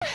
And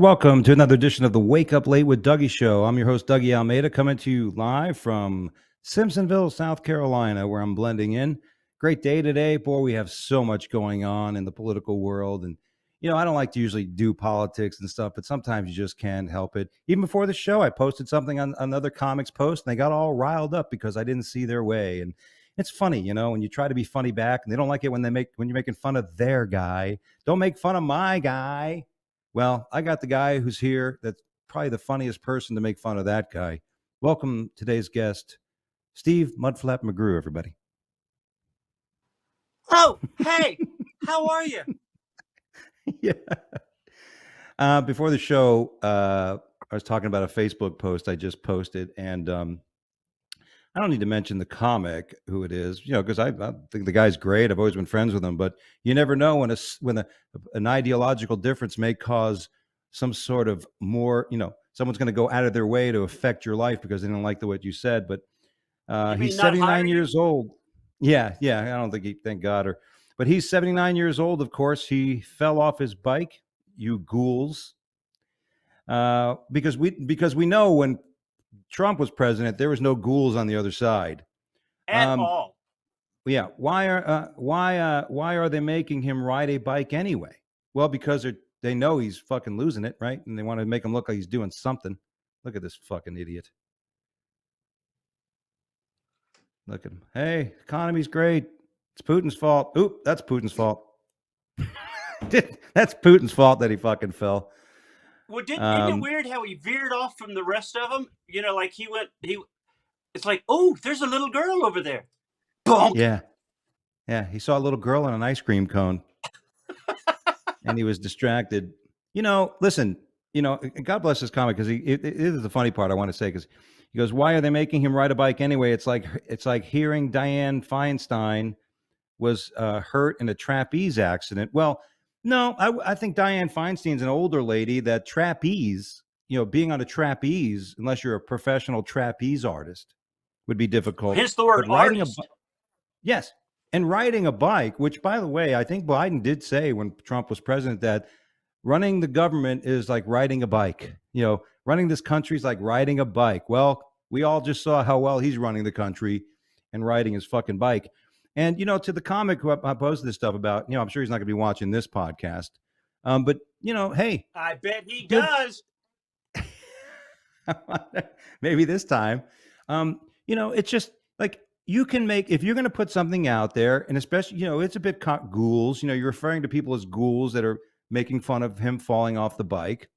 welcome to another edition of the Wake Up Late with Dougie Show. I'm your host, Dougie Almeida, coming to you live from Simpsonville, South Carolina, where I'm blending in. Great day today. Boy, we have so much going on in the political world. And, you know, I don't like to usually do politics and stuff, but sometimes you just can't help it. Even before the show, I posted something on another comics post, and they got all riled up because I didn't see their way. And it's funny, you know, when you try to be funny back, and they don't like it when you're making fun of their guy. Don't make fun of my guy. Well, I got the guy who's here that's probably the funniest person to make fun of that guy. Welcome today's guest, Steve Mudflap McGrew, everybody. Oh, hey, how are you? Yeah. Before the show, I was talking about a Facebook post I just posted, and I don't need to mention the comic who it is, you know, because I think the guy's great. I've always been friends with him, but you never know when an ideological difference may cause some sort of more, you know, someone's going to go out of their way to affect your life because they don't like what you said. But he's 79 years old. Yeah. I don't think thank God, but he's 79 years old. Of course, he fell off his bike. You ghouls, because we know when Trump was president, there was no ghouls on the other side at all. Yeah. Why are they making him ride a bike anyway? Well, because they know he's fucking losing it, right? And they want to make him look like he's doing something. Look at this fucking idiot. Look at him. Hey, economy's great. It's Putin's fault. Oop, that's Putin's fault. That's Putin's fault that he fucking fell. Well, isn't it weird how he veered off from the rest of them? You know, like it's like, oh, there's a little girl over there. Bonk. Yeah. He saw a little girl on an ice cream cone and he was distracted. You know, listen, you know, God bless this comic, because it is the funny part I want to say, because he goes, why are they making him ride a bike anyway? It's like hearing Dianne Feinstein was hurt in a trapeze accident. Well, no, I think Dianne Feinstein's an older lady. That trapeze, you know, being on a trapeze, unless you're a professional trapeze artist, would be difficult. Hence the word artist. Yes. And riding a bike, which, by the way, I think Biden did say when Trump was president that running the government is like riding a bike. You know, running this country is like riding a bike. Well, we all just saw how well he's running the country and riding his fucking bike. And, you know, to the comic who I posted this stuff about, you know, I'm sure he's not going to be watching this podcast. But, you know, hey. I bet he does. Maybe this time. You know, it's just like, you can make, if you're going to put something out there, and especially, you know, it's a bit ghouls, you know, you're referring to people as ghouls that are making fun of him falling off the bike.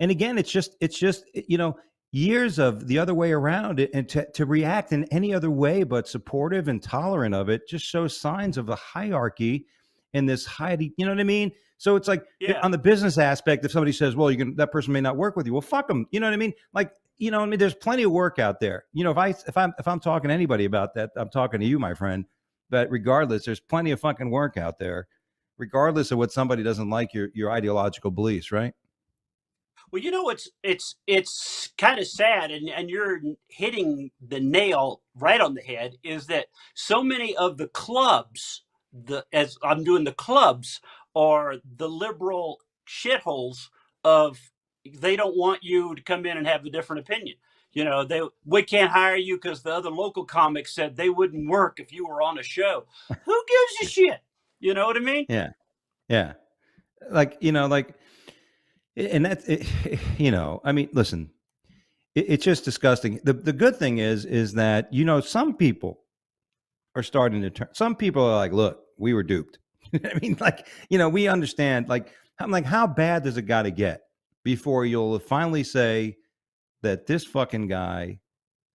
And again, it's just, you know, years of the other way around it, and to react in any other way but supportive and tolerant of it just shows signs of a hierarchy in this you know what I mean? So it's like, on the business aspect, if somebody says, well, that person may not work with you, well, fuck them. You know what I mean? Like, you know, I mean, there's plenty of work out there. You know, if I'm talking to anybody about that, I'm talking to you, my friend. But regardless, there's plenty of fucking work out there, regardless of what somebody doesn't like your ideological beliefs, right? Well, you know, it's kind of sad, and you're hitting the nail right on the head, is that so many of the clubs, as I'm doing the clubs, are the liberal shitholes of, they don't want you to come in and have a different opinion. You know, we can't hire you because the other local comics said they wouldn't work if you were on a show. Who gives a shit? You know what I mean? Yeah. Like, you know, like, and that's, you know, I mean, listen, it's just disgusting. The good thing is that, you know, some people are starting to turn. Some people are like, look, we were duped. I mean, like, you know, we understand. Like, I'm like, how bad does it got to get before you'll finally say that this fucking guy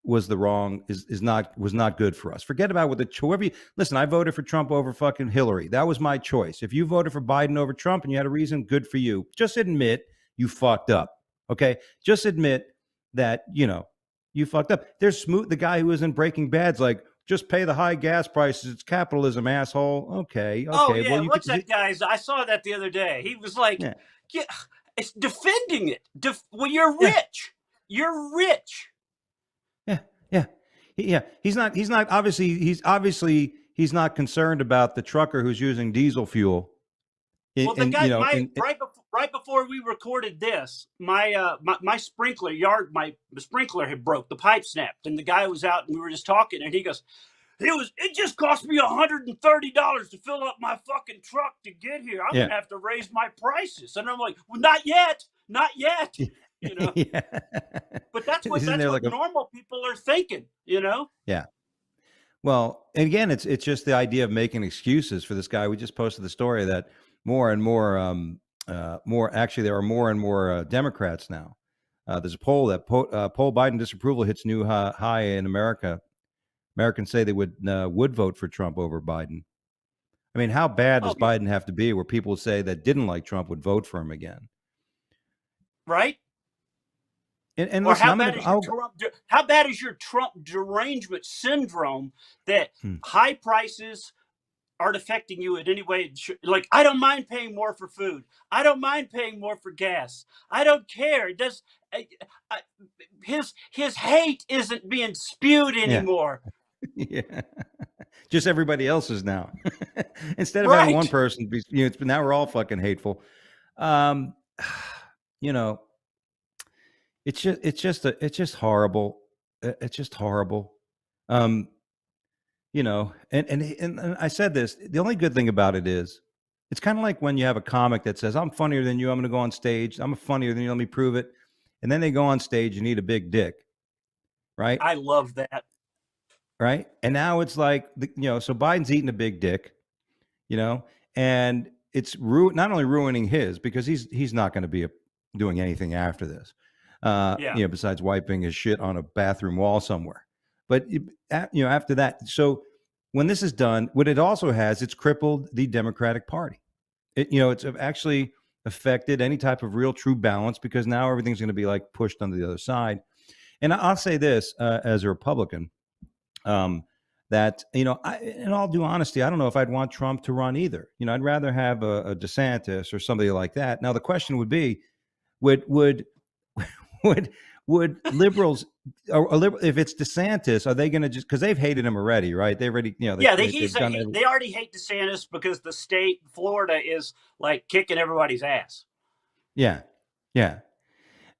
was not good for us? Forget about listen, I voted for Trump over fucking Hillary. That was my choice. If you voted for Biden over Trump and you had a reason, good for you. Just admit you fucked up. Okay. Just admit that, you know, you fucked up. There's Smoot, the guy who was in Breaking Bad's like, just pay the high gas prices. It's capitalism, asshole. Okay, Oh okay. Well, yeah, you what's could, that guy's? I saw that the other day. He was like, yeah, yeah, it's defending it. Well, you're yeah, rich. You're rich. yeah, yeah, yeah. He's not. He's not concerned about the trucker who's using diesel fuel. Well, the And guy, you know, my and right before we recorded this, my sprinkler my sprinkler had broke. The pipe snapped, and the guy was out, and we were just talking, and he goes, it just cost me $130 to fill up my fucking truck to get here. I'm yeah, gonna have to raise my prices. And I'm like, well, not yet, not yet, you know. yeah. But Isn't that's there what like a normal people are thinking, you know. yeah? Well, and again, it's just the idea of making excuses for this guy. We just posted the story that more and more, more actually, there are more and more Democrats now. There's a poll that poll Biden disapproval hits new high in America. Americans say they would vote for Trump over Biden. I mean, how bad Oh does yeah, Biden have to be where people say that didn't like Trump would vote for him again? right. And Or listen, how I'm bad gonna. is your how bad is your Trump derangement syndrome that Hmm, high prices aren't affecting you in any way? Like, I don't mind paying more for food. I don't mind paying more for gas. I don't care. It does. I, I, his hate isn't being spewed yeah, anymore. yeah. Just everybody else's now. Instead of having one Right. person be, now we're all fucking hateful. Um, you know, it's just horrible. It's just horrible. Um, and I said this. The only good thing about it is, it's kind of like when you have a comic that says, "I'm funnier than you. I'm going to go on stage. I'm funnier than you. Let me prove it." And then they go on stage and eat a big dick, right? I love that. Right? And now it's like, so Biden's eating a big dick, you know, and it's not only ruining his, because he's not going to be doing anything after this, Yeah. besides wiping his shit on a bathroom wall somewhere. But after that, so when this is done, what it also has, it's crippled the Democratic Party. It's actually affected any type of real true balance, because now everything's going to be like pushed onto the other side. And I'll say this, as a Republican, that in all due honesty, I don't know if I'd want Trump to run either. I'd rather have a DeSantis or somebody like that. Now the question would be, would would would liberals, if it's DeSantis, are they going to just, because they've hated him already, right? They already, Yeah, they've done everything. they already hate DeSantis because the state Florida is like kicking everybody's ass. Yeah, yeah.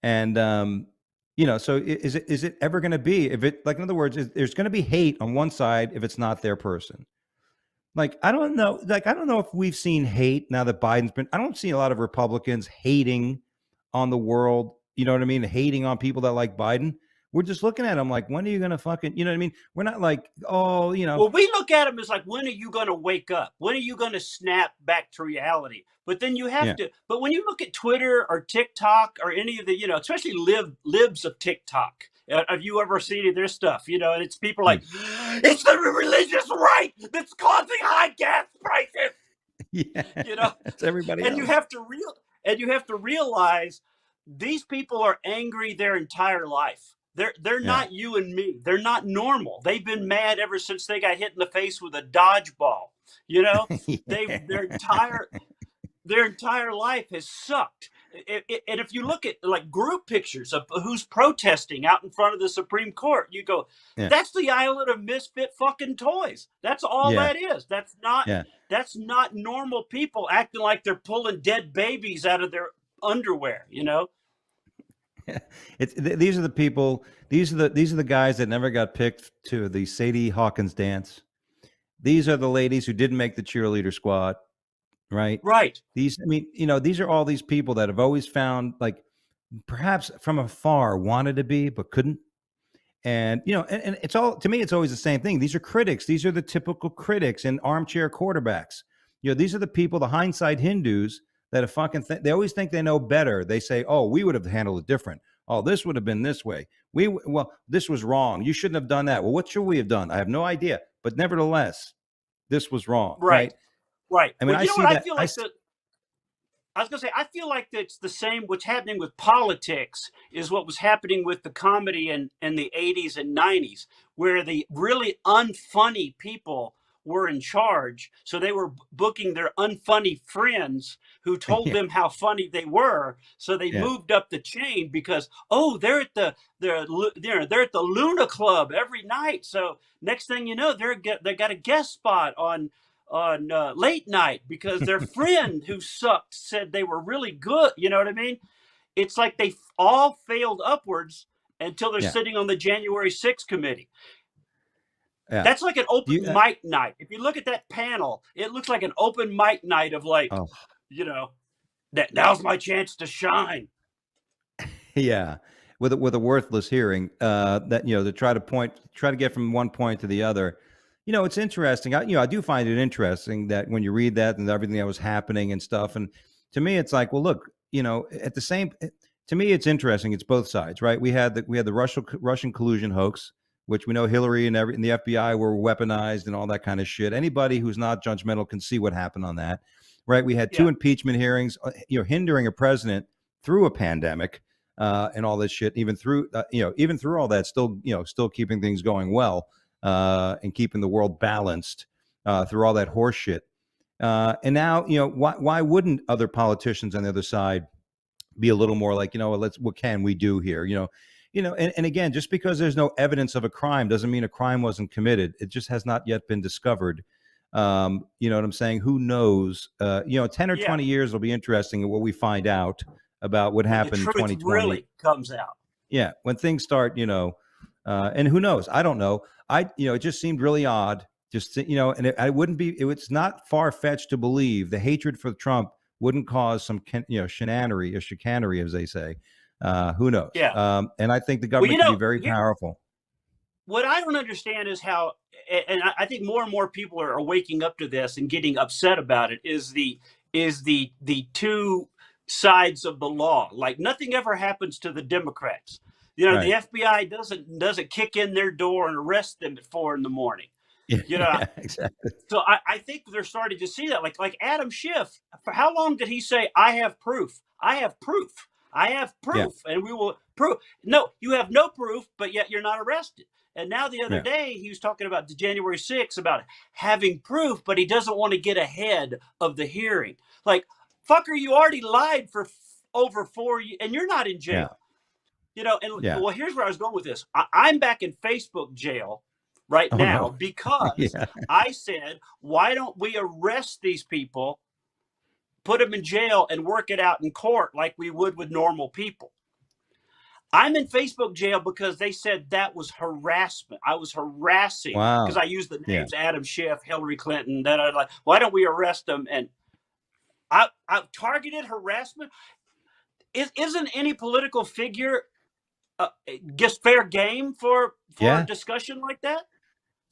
And so is it ever going to be, if it, like, in other words, there's going to be hate on one side if it's not their person. Like, I don't know. Like, I don't know if we've seen hate now that Biden's been. I don't see a lot of Republicans hating on the world. You know what I mean? Hating on people that like Biden. We're just looking at them like, when are you going to fucking? You know what I mean? We're not like, oh, Well, we look at them as like, when are you going to wake up? When are you going to snap back to reality? But then you have yeah, to. But when you look at Twitter or TikTok or any of the, especially libs of TikTok, have you ever seen any of their stuff? And it's people mm, like, it's the religious right that's causing high gas prices. yeah. You know, It's everybody and you else. have to realize these people are angry their entire life. They're Yeah, not you and me. They're not normal. They've been mad ever since they got hit in the face with a dodgeball. You know, they yeah, their entire life has sucked. And if you look at like group pictures of who's protesting out in front of the Supreme Court, you go, yeah, that's the island of misfit fucking toys. That's all yeah, that is. yeah. That's not normal people acting like they're pulling dead babies out of their underwear. These are the people. These are the guys that never got picked to the Sadie Hawkins dance. These are the ladies who didn't make the cheerleader squad, right? Right. I mean, these are all these people that have always found, like, perhaps from afar wanted to be but couldn't. And and it's all, to me, it's always the same thing. These are critics. These are the typical critics and armchair quarterbacks. These are the people, the hindsight Hindus, that are fucking. They always think they know better. They say, "Oh, we would have handled it different. Oh, this would have been this way. This was wrong. You shouldn't have done that. Well, what should we have done? I have no idea. But nevertheless, this was wrong, Right. right?" Right. I mean, Well, I you know see what I that. feel like I was gonna say, I feel like that's the same. What's happening with politics is what was happening with the comedy in the '80s and '90s, where the really unfunny people were in charge. So they were booking their unfunny friends who told Yeah, them how funny they were. So they yeah, moved up the chain because, oh, they're at the Luna Club every night. So next thing you know, they got a guest spot on late night because their friend who sucked said they were really good. You know what I mean? It's like they all failed upwards until they're yeah, sitting on the January 6th committee. yeah. That's like an Do open you? mic night. If you look at that panel, it looks like an open mic night of like, Oh, you know, that now's my chance to shine. yeah. With a worthless hearing, that to try to get from one point to the other. It's interesting. I do find it interesting that when you read that and everything that was happening and stuff, and to me, it's like, well, look, at the same. To me, it's interesting. It's both sides, right? We had the Russian collusion hoax, which we know Hillary and the FBI were weaponized and all that kind of shit. Anybody who's not judgmental can see what happened on that, right? We had two Yeah. impeachment hearings, hindering a president through a pandemic, and all this shit, even through all that, still keeping things going well, and keeping the world balanced, through all that horse shit. And now, why wouldn't other politicians on the other side be a little more like, what can we do here? And again, just because there's no evidence of a crime doesn't mean a crime wasn't committed. It just has not yet been discovered. You know what I'm saying? Who knows? 10 or Yeah. 20 years will be interesting in what we find out about what When the happened in truth 2020. really comes out. Yeah, when things start, and who knows? I don't know. It just seemed really odd. And I wouldn't be. It's not far fetched to believe the hatred for Trump wouldn't cause some, shenanery or chicanery, as they say. Who knows? Yeah. And I think the Well, government can be very powerful. what I don't understand is how, and I think more and more people are waking up to this and getting upset about it. Is the two sides of the law? Like nothing ever happens to the Democrats. The Right. FBI doesn't kick in their door and arrest them at 4 in the morning. Yeah. You know, Yeah. Exactly. so I think they're starting to see that. Like Adam Schiff, for how long did he say, "I have proof. I have proof. I have Yeah. proof, and we will prove"? No, you have no proof, but yet you're not arrested. And now the other Yeah. day he was talking about the January 6th about having proof, but he doesn't want to get ahead of the hearing. Like, fucker, you already lied for over 4 years, and you're not in Yeah. jail. And Yeah. well, here's where I was going with this. I'm back in Facebook jail right Oh now no. because Yeah. I said, why don't we arrest these people, put them in jail, and work it out in court like we would with normal people? I'm in Facebook jail because they said that was harassment. I was harassing because Wow. I used the Yeah. names Adam Schiff, Hillary Clinton. That I like. Why don't we arrest them? And I targeted harassment. Isn't any political figure just fair game for a Yeah. discussion like that?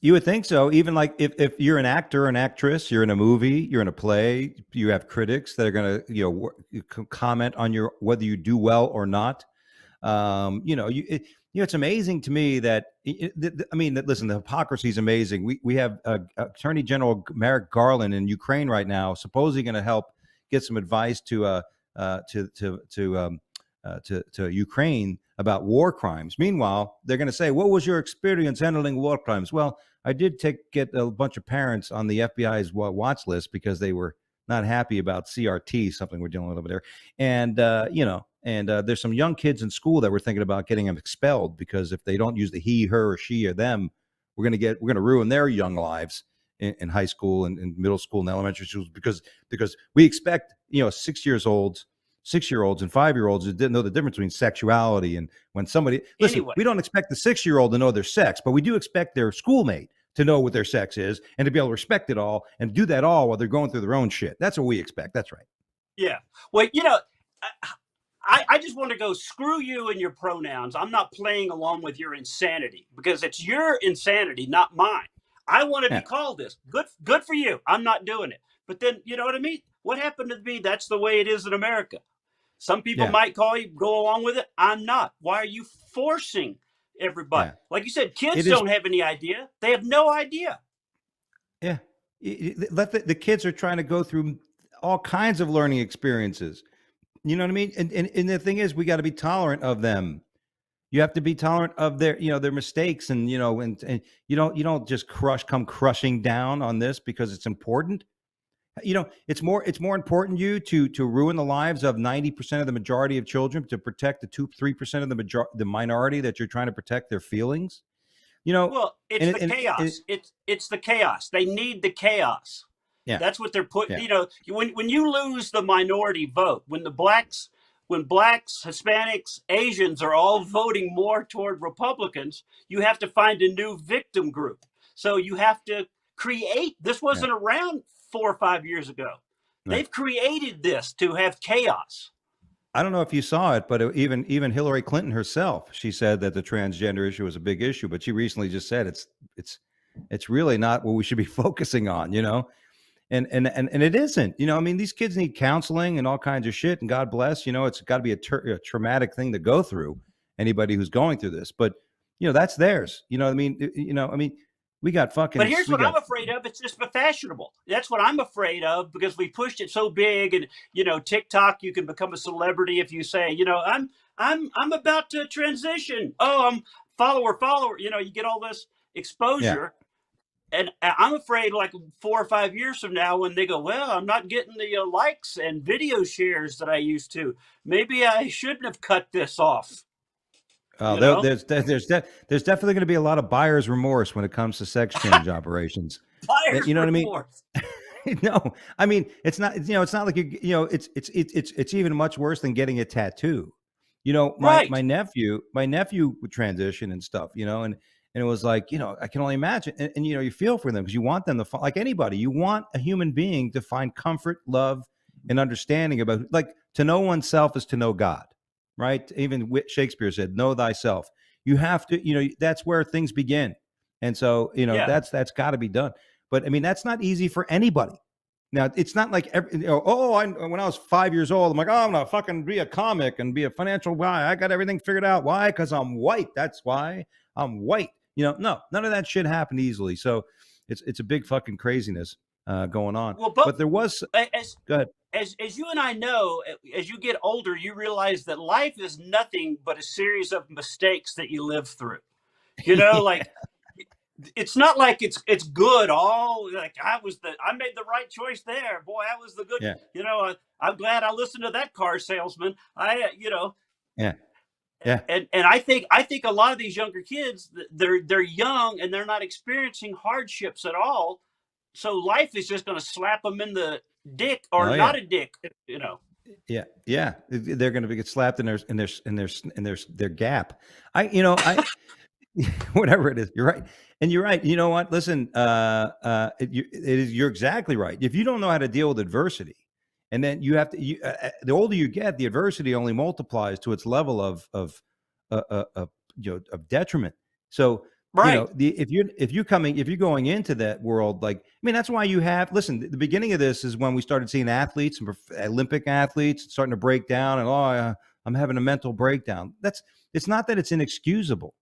You would think so. Even like if you're an actor or an actress, you're in a movie, you're in a play, you have critics that are going to, comment on your whether you do well or not. It's amazing to me that listen, the hypocrisy is amazing. We have Attorney General Merrick Garland in Ukraine right now, supposedly going to help get some advice to Ukraine about war crimes. Meanwhile, they're going to say, "What was your experience handling war crimes?" Well, I did get a bunch of parents on the FBI's watch list because they were not happy about CRT, something we're dealing with over there, and there's some young kids in school that were thinking about getting them expelled because if they don't use the he, her, or she, or them, we're going to ruin their young lives in high school and middle school and elementary schools because we expect 6-year-olds and 5-year-olds that didn't know the difference between sexuality and when somebody listen, Anyway, we don't expect the 6-year-old to know their sex, but we do expect their schoolmate to know what their sex is and to be able to respect it all and do that all while they're going through their own shit. That's what we expect. That's right. yeah. Well, I just want to go screw you and your pronouns. I'm not playing along with your insanity because it's your insanity, not mine. I want to be Yeah. called this. Good for you. I'm not doing it. But then you know what I mean? What happened to me? That's the way it is in America. Some people Yeah. might call you, go along with it. I'm not. Why are you forcing everybody? Yeah. Like you said, kids It is. don't have any idea. They have no idea. Yeah. Let the kids are trying to go through all kinds of learning experiences. You know what I mean? And the thing is, we got to be tolerant of them. You have to be tolerant of their, their mistakes, and and you don't just come crushing down on this because it's important. It's more important you to ruin the lives of 90% of the majority of children to protect the 2-3% of the minority that you're trying to protect their feelings. You know, Well, it's and the chaos. It's the chaos. They need the chaos. yeah, That's what they're putting. yeah, When you lose the minority vote, when blacks, Hispanics, Asians are all voting more toward Republicans, you have to find a new victim group. So you have to create. This yeah, wasn't around 4 or 5 years ago. right. They've created this to have chaos. I don't know if you saw it, but even Hillary Clinton herself, she said that the transgender issue was a big issue, but she recently just said it's really not what we should be focusing on, and it isn't. I mean, these kids need counseling and all kinds of shit, and God bless. It's got to be a traumatic thing to go through. Anybody who's going through this, but that's theirs. You know what I mean? I mean, But here's we what I'm got afraid of. It's just fashionable. That's what I'm afraid of because we pushed it so big, and TikTok. You can become a celebrity if you say, I'm about to transition. Oh, I'm follower. You get all this yeah. exposure, and I'm afraid, like 4 or 5 years from now, when they go, well, I'm not getting the likes and video shares that I used to. Maybe I shouldn't have cut this off. You know, There's definitely going to be a lot of buyer's remorse when it comes to sex change operations. buyer's You know what I mean? remorse. No, I mean it's not. It's not like it's even much worse than getting a tattoo. My Right. nephew would transition and stuff. And it was like I can only imagine. And you feel for them because you want them to like anybody. You want a human being to find comfort, love, and understanding about to know oneself is to know God, right? Even Shakespeare said, "Know thyself." You have to. That's where things begin. And so Yeah. that's got to be done. But I mean, that's not easy for anybody. Now, it's not like when I was 5 years old, I'm like, oh, I'm gonna fucking be a comic and be a financial guy. I got everything figured out. Why? Because I'm white. That's why I'm white. No, none of that shit happened easily. So it's a big fucking craziness going on. Well, both But there was as go ahead. as you and I know, as you get older, you realize that life is nothing but a series of mistakes that you live through. Yeah, Like it's not like it's good. All like I made the right choice there. Boy, that was the good. yeah, I'm glad I listened to that car salesman. yeah, yeah. And I think a lot of these younger kids, they're young and they're not experiencing hardships at all. So life is just going to slap them in the dick or Oh not yeah, a dick. yeah, yeah. They're going to get slapped in their gap. I whatever it is. You're right. And you're right. You know what? Listen, you're exactly right. If you don't know how to deal with adversity, and then you have to, the older you get, the adversity only multiplies to its level of detriment. So, Right. if you're going into that world, like, I mean, that's why listen, the beginning of this is when we started seeing athletes and Olympic athletes starting to break down and, I'm having a mental breakdown. It's not that it's inexcusable.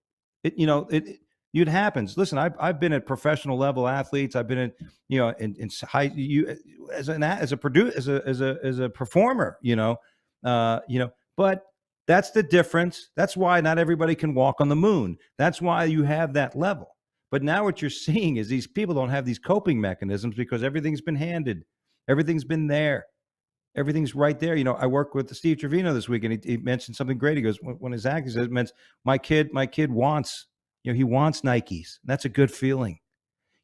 It happens. Listen, I've been at professional level athletes. I've been in high you as a producer as a performer. But that's the difference. That's why not everybody can walk on the moon. That's why you have that level. But now what you're seeing is these people don't have these coping mechanisms because everything's been handed, everything's been there. Everything's right there. I worked with Steve Trevino this week, and he mentioned something great. He goes, when his acting says, it meant my kid wants, he wants Nikes. That's a good feeling.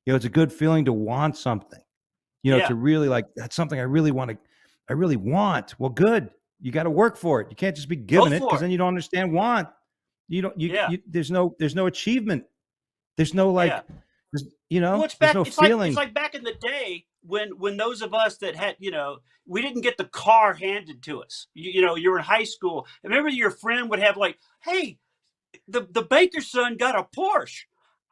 It's a good feeling to want something, Yeah. to really like, that's something I really want. Well, good. You got to work for it. You can't just be Go given it because for it. then you don't understand want. You don't, Yeah. there's no achievement. There's no Yeah. Well, there's no it's feeling. like back in the day when those of us that had, we didn't get the car handed to us. You're in high school. Remember your friend would have like, hey, the baker's son got a Porsche.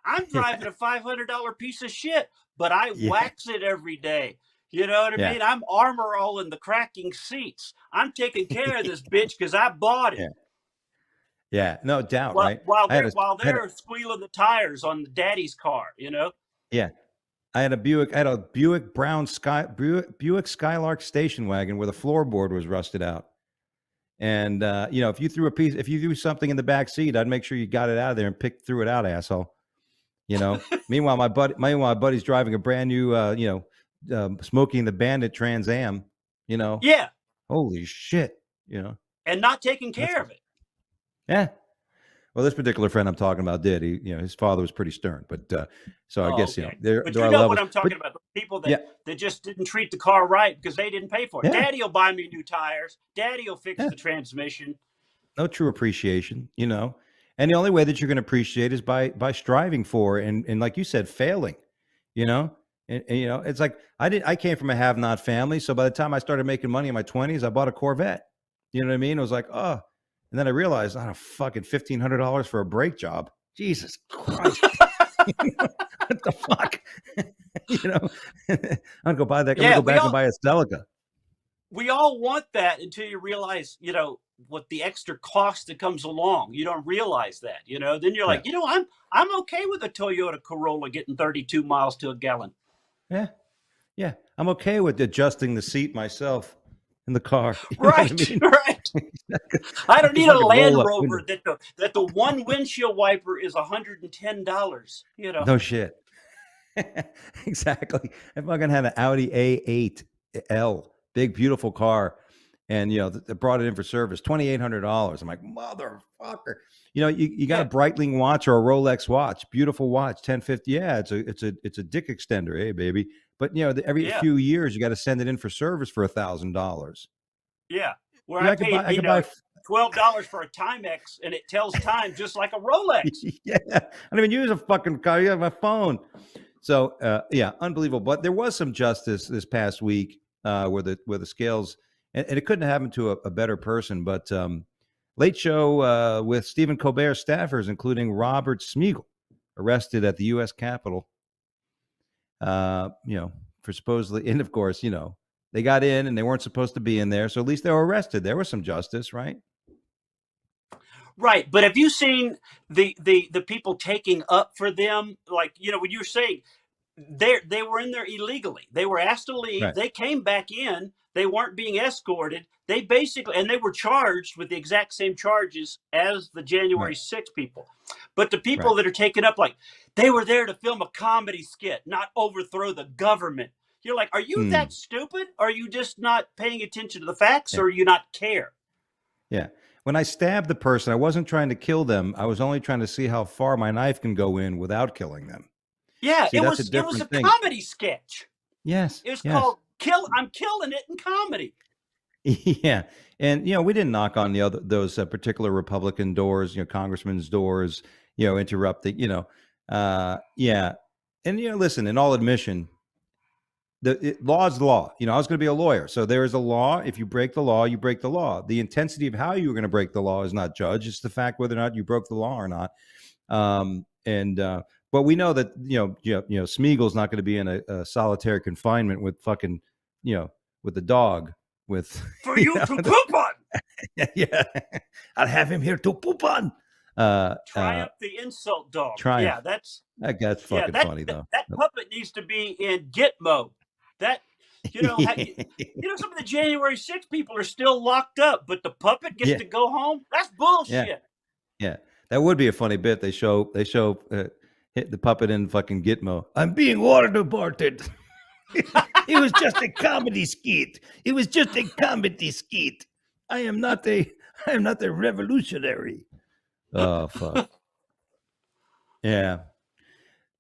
I'm driving a $500 piece of shit, but I Yeah. wax it every day. You know what I Yeah. mean? I'm armor all in the cracking seats. I'm taking care of this bitch because I bought it. Yeah. Yeah. No doubt. While Right. while I had they're a, while I had a, they're squealing the tires on the daddy's car. yeah. I had a Buick Buick Skylark station wagon where the floorboard was rusted out. And if you threw something in the back seat, I'd make sure you got it out of there and threw it out, asshole. Meanwhile, my buddy's driving a brand new, Smokey and the Bandit Trans Am. Yeah, Holy shit. and not taking That's care of it. yeah. Well, this particular friend I'm talking about did. His father was pretty stern, but so I Oh, guess okay. there But there you are know levels. what I'm talking But about. The people yeah, that just didn't treat the car right because they didn't pay for it. yeah, Daddy will buy me new tires. Daddy will fix yeah. the transmission. No true appreciation, and the only way that you're going to appreciate is by striving for and like you said, failing, you know. And it's like I came from a have not family, so by the time I started making money in my 20s, I bought a Corvette. You know what I mean? It was like, oh, and then I realized, oh, fucking $1,500 for a brake job. Jesus Christ. What the fuck? I'm gonna go buy that. I'm gonna Yeah, go back and buy a Celica. we all want that until you realize, what the extra cost that comes along. You don't realize that, Then you're Yeah. like, I'm okay with a Toyota Corolla getting 32 miles to a gallon. Yeah. Yeah. I'm okay with adjusting the seat myself in the car. You know Right, what I mean? right. I don't need a Fucking Land roll-up Rover window. that the one windshield wiper is $110. No shit. Exactly. I fucking had an Audi A8L, big beautiful car, and they brought it in for service, $2,800. I'm like, motherfucker. You got Yeah, a Breitling watch or a Rolex watch, beautiful watch, 1050. Yeah, it's a dick extender, hey baby. But every yeah, few years you got to send it in for service for $1,000. yeah. Where I I could buy. paid, I could buy. $12 for a Timex, and it tells time just like a Rolex. Yeah, I don't even use a fucking car. You have my phone. So yeah, unbelievable. But there was some justice this past week where the scales, and it couldn't have happened to a better person. But Late Show with Stephen Colbert's staffers, including Robert Smigel, arrested at the U.S. Capitol. For supposedly, and of course, they got in and they weren't supposed to be in there. So at least they were arrested. There was some justice, right? Right, but have you seen the people taking up for them? Like, when you were saying they were in there illegally. They were asked to leave. Right. They came back in. They weren't being escorted. They basically, and they were charged with the exact same charges as the January Right. 6 people. But the people Right. that are taken up, like, they were there to film a comedy skit, not overthrow the government. You're like, are you that stupid? Are you just not paying attention to the facts, Yeah. or you not care? Yeah. When I stabbed the person, I wasn't trying to kill them. I was only trying to see how far my knife can go in without killing them. Yeah, See, it that's a was a different thing. comedy sketch. Yes. It was Yes. called I'm killing it in comedy. Yeah. And we didn't knock on those particular Republican doors, congressmen's doors, interrupting, yeah. And listen, in all admission, law is the law. I was going to be a lawyer, so there is a law. If you break the law, you break the law. The intensity of how you were going to break the law is not judged. It's the fact whether or not you broke the law or not. But we know that Smeagol's not going to be in a solitary confinement with fucking with the dog with For you to poop on. yeah, I'll have him here to poop on. Triumph the insult dog. Triumph. Yeah, that's fucking funny though. That puppet needs to be in Gitmo. That some of the January 6 people are still locked up, but the puppet gets to go home. That's bullshit. Yeah, that would be a funny bit. They show hit the puppet in fucking Gitmo. I'm being water deported. It was just a comedy skit. It was just a comedy skit. I am not a revolutionary. Oh fuck. Yeah.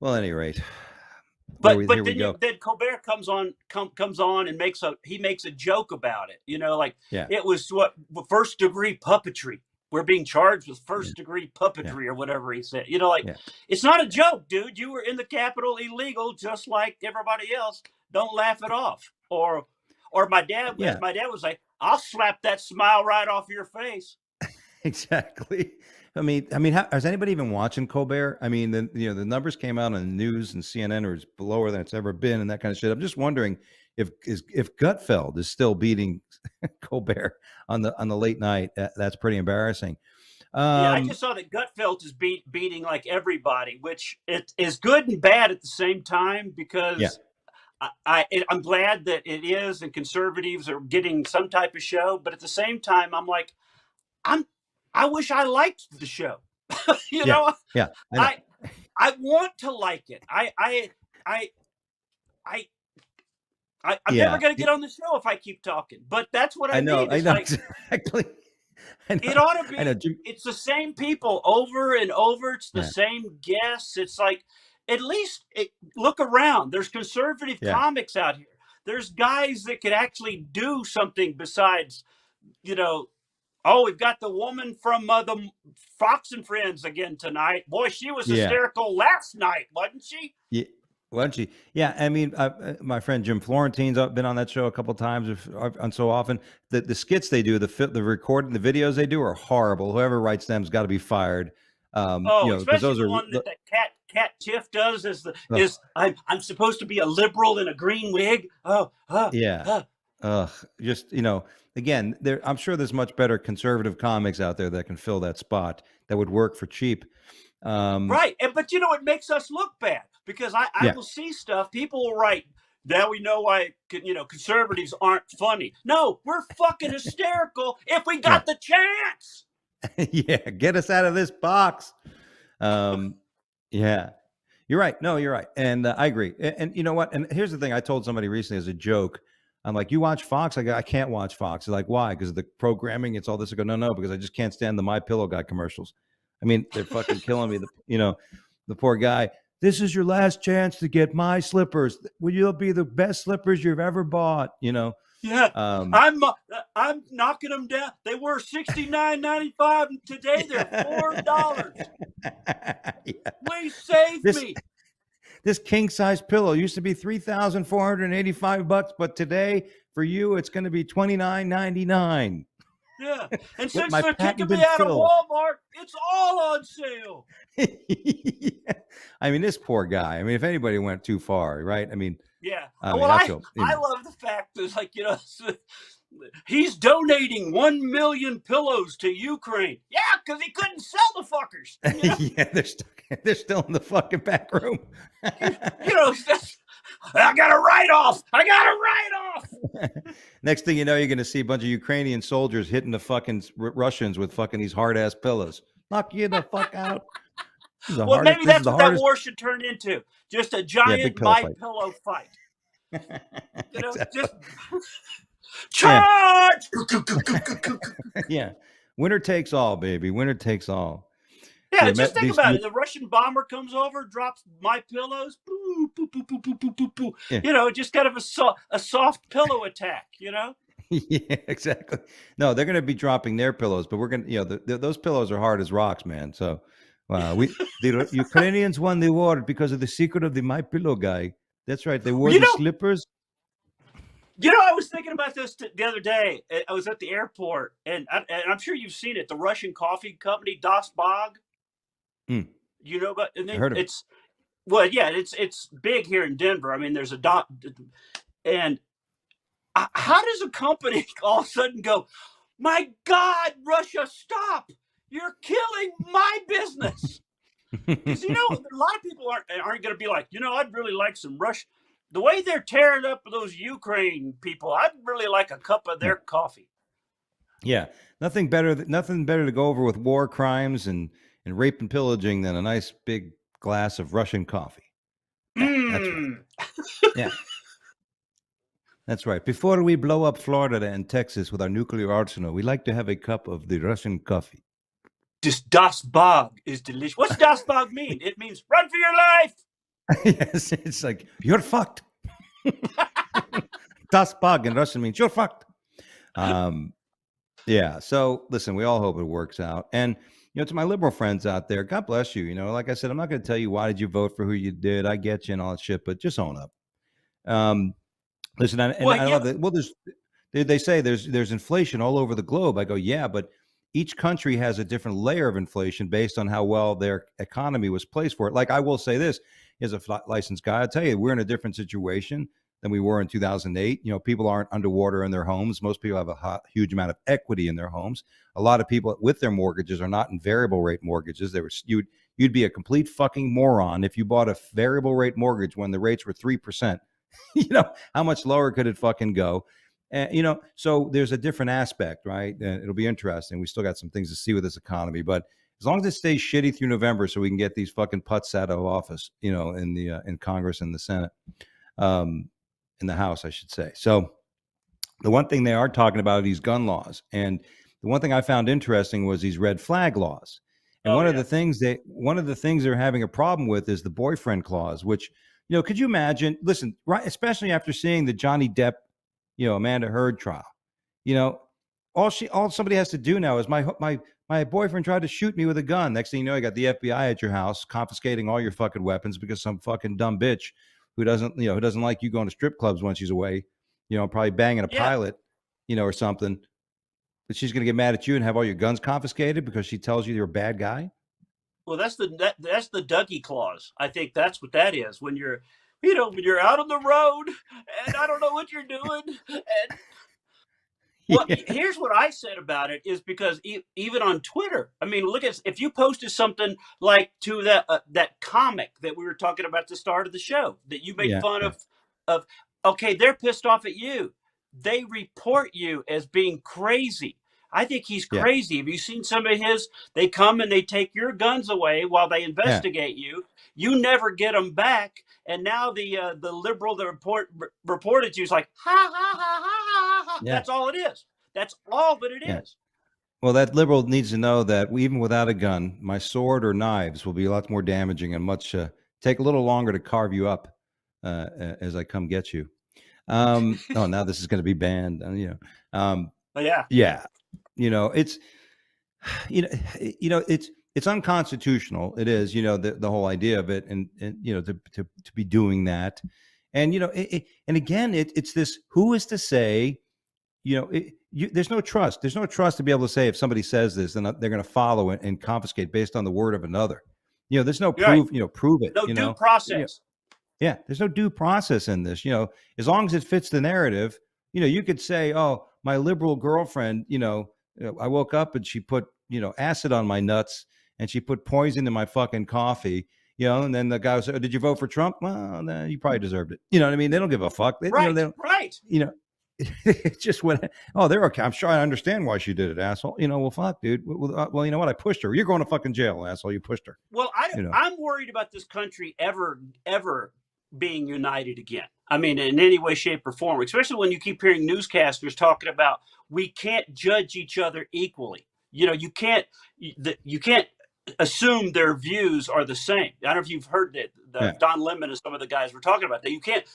Well, at any rate. But Here we go. then Colbert comes on and makes a joke about it. Yeah. It was first degree puppetry. We're being charged with first degree puppetry or whatever he said. It's not a joke, dude. You were in the Capitol illegal, just like everybody else. Don't laugh it off. Or my dad, as my dad would say, I'll slap that smile right off your face. Exactly. I mean, is anybody even watching Colbert? I mean, the numbers came out on the news and CNN are lower than it's ever been, and that kind of shit. I'm just wondering if Gutfeld is still beating Colbert on the late night. That's pretty embarrassing. Yeah, I Um, just saw that Gutfeld is beating like everybody, which it is good and bad at the same time yeah, because I'm glad that it is, and conservatives are getting some type of show. But at the same time, I'm like, I'm I wish I liked the show. you yeah, know, yeah. I know. I I want to like it. I I I'm never Yeah, going to get on the show if I keep talking. But that's what I I know. mean. I It's know like exactly. I it know. ought to I know. be. It's the same people over and over. It's the Yeah, same guests. It's like at least look around. There's conservative yeah, comics out here. There's guys that could actually do something besides, you know. Oh, we've got the woman from the Fox and Friends again tonight. Boy, she was yeah. hysterical last night, wasn't she? Yeah. Why don't you? Yeah, I mean, my friend Jim Florentine's been on that show a couple times, and so often the skits they do, the recording, the videos they do are horrible. Whoever writes them's got to be fired. Oh, Because especially those the are, one that cat Tiff does ugh, is I'm supposed to be a liberal in a green wig. Oh, yeah, ugh, just again, I'm sure there's much better conservative comics out there that can fill that spot that would work for cheap. right. And but it makes us look bad because I Yeah, will see stuff. People will write. Now we know why conservatives aren't funny. No, we're fucking hysterical if we yeah, got the chance. yeah. Get us out of this box. Um, yeah. You're right. No, you're right. And I agree. And you know what? And here's the thing. I told somebody recently as a joke. I'm like, you watch Fox? I go, I can't watch Fox. They're like, why? Because of the programming. It's all this. I go, no, no, because I just can't stand the My Pillow guy commercials. I mean, they're fucking killing me. The poor guy. This is your last chance to get my slippers. Will you be the best slippers you've ever bought? Yeah, Um, I'm knocking them down. They were $69.95, and today they're $4. yeah. Please save This me. This king size pillow used to be $3,485, but today for you it's going to be $29.99 Yeah, and with since my they're kicking me patented out of fill. Walmart, it's all on sale. Yeah. I mean, this poor guy. I mean, if anybody went too far, right? Yeah. I mean, Well, I feel, I love the fact that he's donating 1 million pillows to Ukraine. Yeah, because he couldn't sell the fuckers. yeah, they're still in the fucking back room. I got a write off. I got a write off. Next thing you know, you're going to see a bunch of Ukrainian soldiers hitting the fucking Russians with fucking these hard ass pillows. Knock you the fuck out. This is the Well, hardest. maybe This is that's the what that hardest. war should turn into. Just a Yeah, big giant pillow my fight. pillow fight. Exactly. Just Yeah. charge. Yeah. Winner takes all, baby. Winner takes all. Yeah, The just Met, think these, about it. The Russian bomber comes over, drops my pillows, boo, boo, boo, boo, boo, boo, boo, boo. yeah. Just kind of a soft pillow attack. Yeah, exactly. No, they're going to be dropping their pillows, but we're going to, those pillows are hard as rocks, man. So, the Ukrainians won the war because of the secret of the My Pillow guy. That's right. They wore You the know, slippers. I was thinking about this the other day. I was at the airport, and I'm sure you've seen it. The Russian coffee company, Das Bog. Mm, You know about? And I heard of it. it's well, yeah, it's big here in Denver. I mean, there's a dot, and how does a company all of a sudden go, my God, Russia, stop! You're killing my business. Because a lot of people aren't going to be like, I'd really like some Russian. The way they're tearing up those Ukraine people, I'd really like a cup of their coffee. Yeah, nothing better to go over with war crimes and rape and pillaging than a nice big glass of Russian coffee. Yeah, that's right. Yeah. That's right. Before we blow up Florida and Texas with our nuclear arsenal, we like to have a cup of the Russian coffee. This Das Bog is delicious. What's Das Bog mean? It means run for your life. Yes, it's like, you're fucked. Das Bog in Russian means you're fucked. Yeah. So listen, we all hope it works out. And, to my liberal friends out there, God bless you. Like I said, I'm not going to tell you why did you vote for who you did. I get you and all that shit, but just own up. Listen, I love that. Well, they say there's inflation all over the globe. I go, yeah, but each country has a different layer of inflation based on how well their economy was placed for it. Like I will say this, as a licensed guy, I'll tell you, we're in a different situation than we were in 2008. People aren't underwater in their homes. Most people have a huge amount of equity in their homes. A lot of people with their mortgages are not in variable rate mortgages. You'd be a complete fucking moron if you bought a variable rate mortgage when the rates were 3%. How much lower could it fucking go? And so there's a different aspect, right? And it'll be interesting. We still got some things to see with this economy, but as long as it stays shitty through November, so we can get these fucking putts out of office, in Congress and the Senate, in the House, I should say. So the one thing they are talking about are these gun laws, and the one thing I found interesting was these red flag laws. And Oh one of yeah. the things they're having a problem with is the boyfriend clause, which could you imagine? Listen, right, especially after seeing the Johnny Depp, Amanda Heard trial, you know, all somebody has to do now is my boyfriend tried to shoot me with a gun. Next thing you know, you got the FBI at your house confiscating all your fucking weapons because some fucking dumb bitch who doesn't like you going to strip clubs when she's away, probably banging a Yeah. pilot, or something. But she's going to get mad at you and have all your guns confiscated because she tells you you're a bad guy. Well, that's the Dougie clause. I think that's what that is. When you're out on the road and I don't know what you're doing. And well, Yeah. here's what I said about it is because even on Twitter, I mean, look at if you posted something like to that comic that we were talking about at the start of the show that you made Yeah. fun Yeah. of okay, they're pissed off at you. They report you as being crazy. I think he's Yeah. crazy. Have you seen some of his? They come and they take your guns away while they Yeah. investigate you. You never get them back, and now the liberal that reported you is like ha ha ha ha ha ha. Yeah. That's all it is. That's all that it Yeah. is. Well, that liberal needs to know that even without a gun, my sword or knives will be a lot more damaging and take a little longer to carve you up as I come get you. Oh, now this is going to be banned. But yeah, Yeah, it's you know it's unconstitutional. It is, the whole idea of it, and to be doing that, and and again, it's this. Who is to say? There's no trust. There's no trust to be able to say if somebody says this, then they're going to follow it and confiscate based on the word of another. There's no you're right. proof. Prove it. No due process. Yeah, there's no due process in this. As long as it fits the narrative, you could say, "Oh, my liberal girlfriend, I woke up and she put, acid on my nuts and she put poison in my fucking coffee." And then the guy was, "Oh, did you vote for Trump?" Well, no, you probably deserved it. You know what I mean? They don't give a fuck. Right, They don't, right. it just went, "Oh, they're okay. I'm sure I understand why she did it, asshole." Well, fuck, dude. Well, you know what? I pushed her. You're going to fucking jail, asshole. You pushed her. Well, I'm worried about this country ever being united again. I mean, in any way, shape, or form, especially when you keep hearing newscasters talking about we can't judge each other equally. You can't assume their views are the same. I don't know if you've heard that Yeah. Don Lemon and some of the guys were talking about that.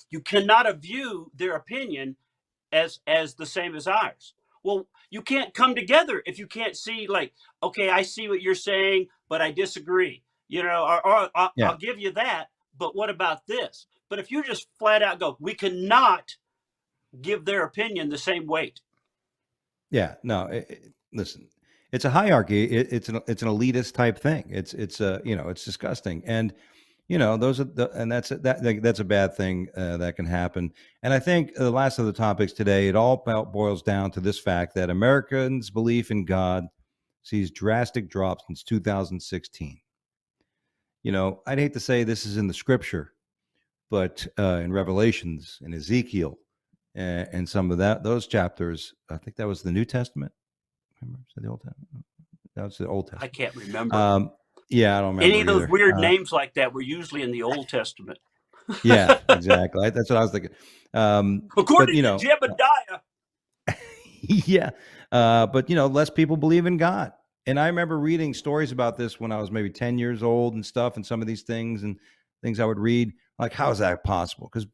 You cannot view their opinion as the same as ours. Well, you can't come together if you can't see like, okay, I see what you're saying, but I disagree. Or Yeah. I'll give you that, but what about this? But if you just flat out go, we cannot give their opinion the same weight. Yeah. No. Listen, it's a hierarchy. It's an elitist type thing. It's disgusting. And those are that's a bad thing that can happen. And I think the last of the topics today, it all boils down to this fact that Americans' belief in God sees drastic drops since 2016. I'd hate to say this is in the scripture, but in Revelations and Ezekiel and some of those chapters, I think that was the New Testament. Remember, is that the Old Testament? That was the Old I Testament. can't remember. Yeah, I don't remember Any of those either. weird names like that were usually in the Old Testament. Yeah, exactly. That's what I was thinking. According to Jebediah. Yeah, but less people believe in God. And I remember reading stories about this when I was maybe 10 years old and stuff, and some of these things and things I would read, like, how is that possible? Because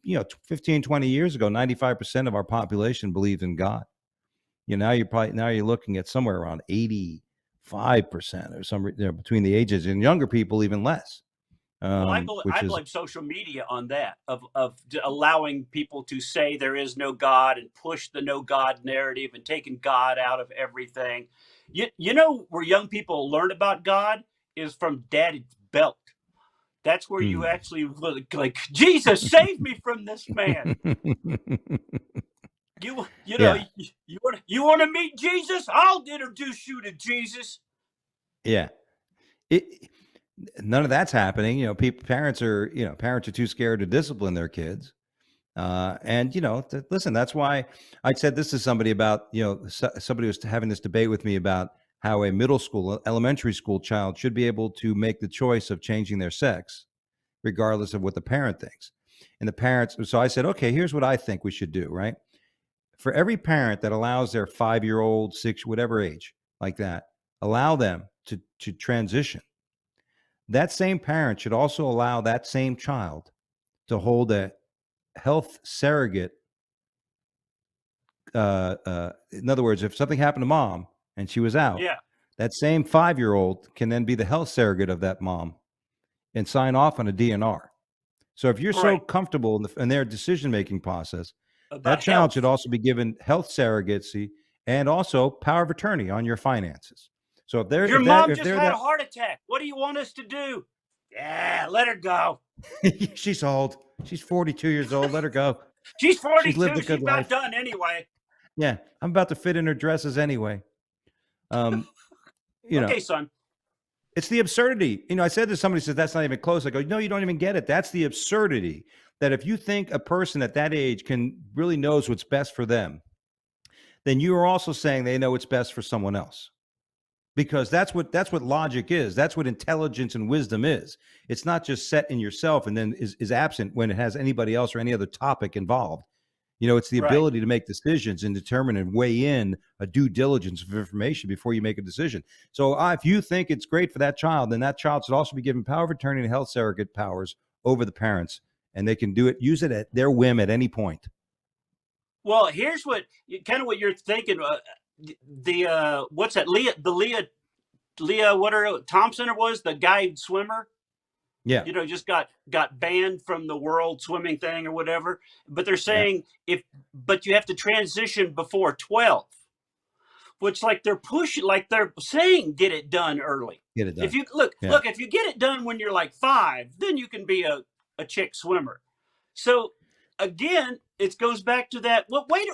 15, 20 years ago, 95% of our population believed in God. Now you're looking at somewhere around 85% or some between the ages, and younger people even less. Well, I Which is blame social media on that of allowing people to say there is no God and push the no God narrative and taking God out of everything. You know where young people learn about God is from Daddy's belt. That's where you Mm. actually like, Jesus, save me from this man. You know, Yeah. you want to meet Jesus? I'll introduce you to Jesus. Yeah. It, none of that's happening. People, parents are too scared to discipline their kids. And listen, that's why I said this to somebody about, somebody was having this debate with me about how a middle school, elementary school child should be able to make the choice of changing their sex, regardless of what the parent thinks. And the parents, so I said, okay, here's what I think we should do, right? For every parent that allows their 5 year old, six, whatever age like that, allow them to transition, that same parent should also allow that same child to hold a health surrogate. In other words, if something happened to mom and she was out, Yeah, that same 5 year old can then be the health surrogate of that mom and sign off on a DNR. So if you're so right. comfortable in their decision making process, that About child should health. also be given health surrogacy and also power of attorney on your finances. So Your mom if just they're had a that heart attack. What do you want us to do? Yeah, let her go. she's old, she's 42 years old, let her go. She's She's lived 42. a She's good about life. done anyway. Yeah, I'm about to fit in her dresses anyway. Um, you know, Okay, son. It's the absurdity. I said to somebody, says that's not even close. I go, no, you don't even get it. That's the absurdity that if you think a person at that age can really knows what's best for them, then you are also saying they know what's best for someone else. Because that's what logic is. That's what intelligence and wisdom is. It's not just set in yourself and then is absent when it has anybody else or any other topic involved. It's the Right. ability to make decisions and determine and weigh in a due diligence of information before you make a decision. So if you think it's great for that child, then that child should also be given power of attorney and health surrogate powers over the parents, and they can use it at their whim at any point. Well, here's what kind of what you're thinking. The what's that? Leah, what are Thompson or was the guy swimmer? Yeah, Just got banned from the world swimming thing or whatever. But they're yeah, saying but you have to transition before 12, which like they're pushing, like they're saying, get it done early. get it If done. you look, Yeah, if you get it done when you're like 5, then you can be a chick swimmer. So again, it goes back to that. Well, wait,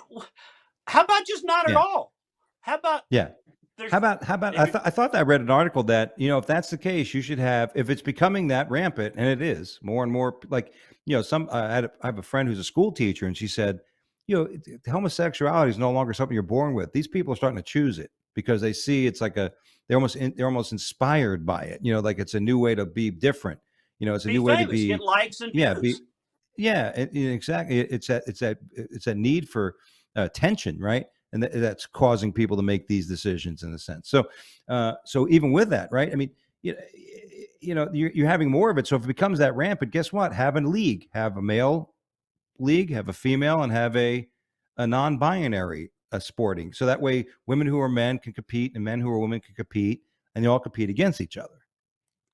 how about just not at yeah, all? How about yeah. there's How about if you I thought I read an article that, if that's the case, you should have, if it's becoming that rampant, and it is more and more, like, some I have a friend who's a school teacher, and she said, homosexuality is no longer something you're born with. These people are starting to choose it because they see it's like they're almost inspired by it. Like it's a new way to be different. It's a be new way to famous, get be, likes and yeah, views. exactly. It's that need for tension, right? And that's causing people to make these decisions in a sense. So even with that, right? I mean, you're having more of it. So if it becomes that rampant, guess what? Have a league, have a male league, have a female, and have a non-binary sporting. So that way, women who are men can compete, and men who are women can compete, and they all compete against each other.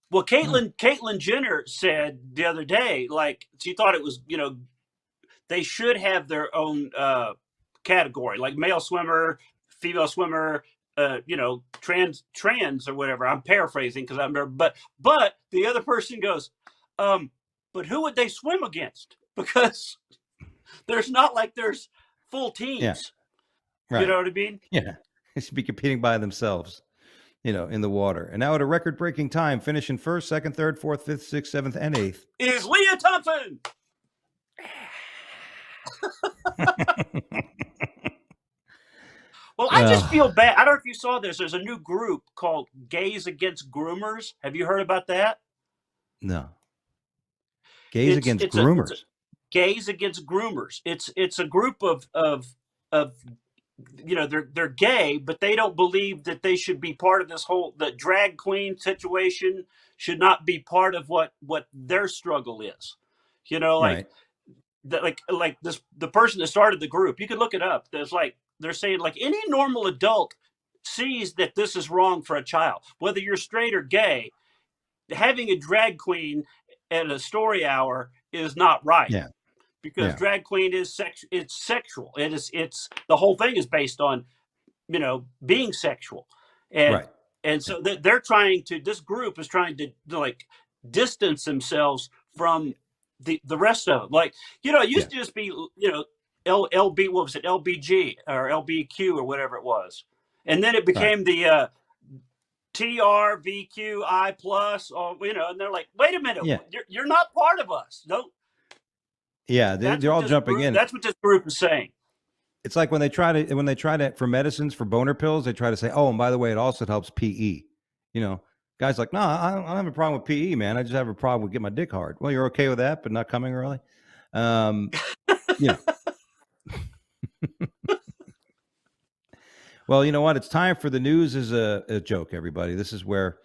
Well, Mm. Caitlyn Jenner said the other day, like she thought it was, they should have their own category, like male swimmer, female swimmer, trans or whatever. I'm paraphrasing because I remember, but the other person goes, but who would they swim against? Because there's not like there's full Yeah. teams. You Right. know what I mean? Yeah. They should be competing by themselves, in the water. And now at a record-breaking time, finishing first, second, third, fourth, fifth, sixth, seventh, and eighth. Is Leah Thompson? Well, I just Oh, feel bad. I don't know if you saw this. There's a new group called Gays Against Groomers. Have you heard about that? no. Gays It's against it's a it's a groomers. Gays Against Groomers. It's a group of they're gay, but they don't believe that they should be part of this whole the drag queen situation should not be part of what their struggle is. Like Right. like this the person that started the group. You could look it up. There's like they're saying like any normal adult sees that this is wrong for a child, whether you're straight or gay. Having a drag queen at a story hour is not right Yeah. because Yeah. drag queen is it's sexual. It's the whole thing is based on being sexual, and Right. and Yeah. so they're trying to this group is trying to like distance themselves from the rest of it. Like, it Yeah. used to just be, LB, what was it, LBG or LBQ or whatever it was. And then it Right. became the TRVQI plus, or, and they're like, wait a minute, Yeah. you're not part of us. No, Yeah. They're all jumping in. that's what this group is saying. It's like when they try to for medicines for boner pills, they try to say, oh, and by the way, it also helps PE. You know, guys like, no, I don't have a problem with PE, man. I just have a problem with getting my dick hard. Well, you're okay with that, but not coming early. You know. Well, you know what? It's time for the news is a joke, everybody. This is where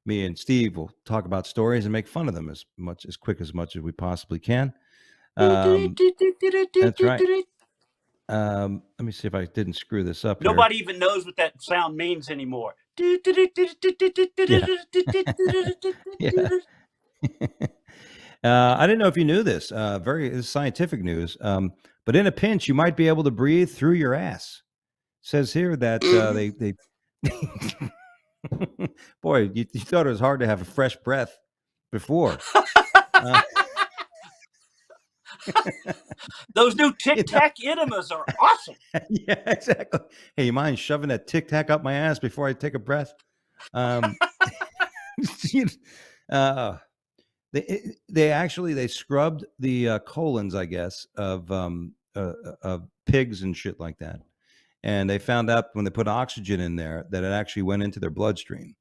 me and Steve will talk about stories and make fun of them as quick as much as we possibly can. That's right. Let me see if I didn't screw this up here. Nobody even knows what that sound means anymore. Yeah. Yeah. I didn't know if you knew this. This is scientific news. But in a pinch, you might be able to breathe through your ass. Says here that they boy, you thought it was hard to have a fresh breath before. Those new Tic Tac enemas are awesome. Yeah, exactly. Hey, you mind shoving that Tic Tac up my ass before I take a breath? They scrubbed the colons, I guess, of pigs and shit like that, and they found out when they put oxygen in there that it actually went into their bloodstream.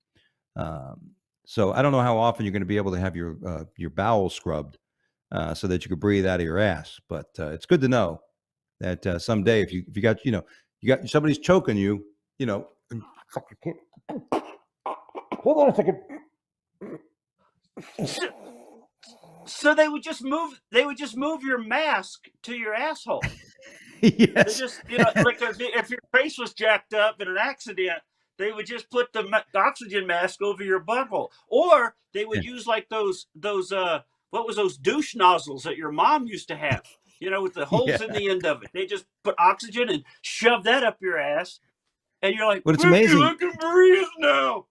So I don't know how often you're going to be able to have your bowels scrubbed so that you can breathe out of your ass, but it's good to know that someday if you got you got somebody's choking you, hold on a second. So they would just move your mask to your asshole. Yes. They just, like if your face was jacked up in an accident, they would just put the oxygen mask over your butthole, or they would use like those what was those douche nozzles that your mom used to have, with the holes in the end of it. They just put oxygen and shove that up your ass, and you're like, but it's amazing. I can breathe now.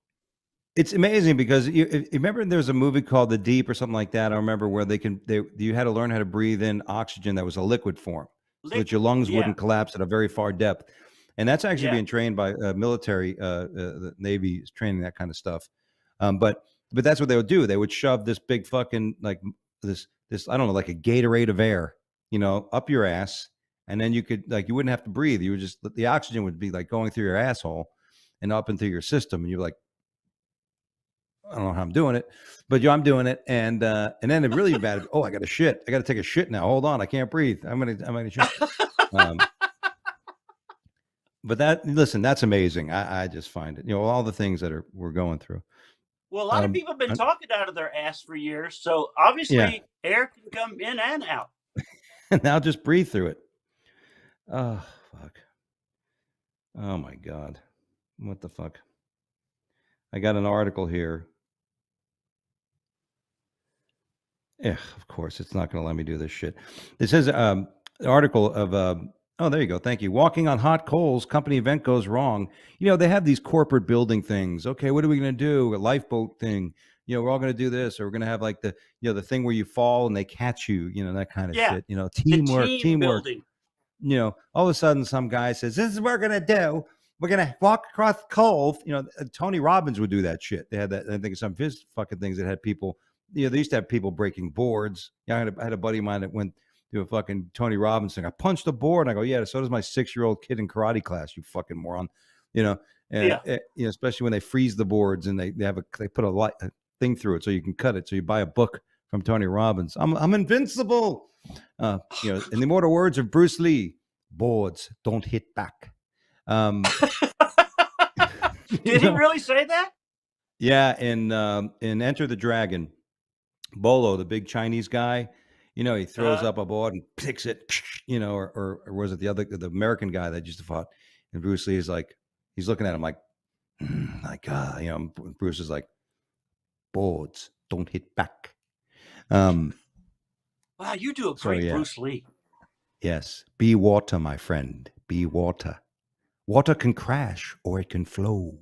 It's amazing because you remember there's a movie called The Deep or something like that. I remember where you had to learn how to breathe in oxygen that was a liquid form, so that your lungs wouldn't collapse at a very far depth. And that's actually being trained by military. The Navy is training that kind of stuff. But that's what they would do. They would shove this big fucking like this I don't know, like a Gatorade of air, up your ass, and then you wouldn't have to breathe. You would just the oxygen would be like going through your asshole and up into your system, and you're like, I don't know how I'm doing it, but I'm doing it, and then it really bad. Oh, I got to shit. I got to take a shit now. Hold on, I can't breathe. I'm gonna shit. But that's amazing. I just find it, all the things that we're going through. Well, a lot of people have been talking out of their ass for years, so obviously air can come in and out. Now just breathe through it. Oh, fuck. Oh my God. What the fuck? I got an article here. Yeah, of course, it's not going to let me do this shit. It says an article of oh, there you go. Thank you. Walking on hot coals, company event goes wrong. They have these corporate building things. Okay, what are we going to do? A lifeboat thing. We're all going to do this, or we're going to have like the the thing where you fall and they catch you. That kind of shit. Teamwork. Building. All of a sudden, some guy says, "This is what we're going to do. We're going to walk across the cove." Tony Robbins would do that shit. They had that. I think some of his fucking things that had people. They used to have people breaking boards. I had a buddy of mine that went to a fucking Tony Robbins thing. I punched a board. And I go, yeah, so does my 6-year-old kid in karate class, you fucking moron. Especially when they freeze the boards and they put a thing through it so you can cut it. So you buy a book from Tony Robbins. I'm invincible. In the immortal words of Bruce Lee, boards don't hit back. Did he really say that? Yeah, in Enter the Dragon, Bolo, the big Chinese guy, he throws up a board and picks it, or was it the American guy that used to fought? And Bruce Lee is like, he's looking at him like Bruce is like, boards don't hit back. Wow, you do a great Bruce Lee. Yes, be water, my friend. Be water. Water can crash or it can flow.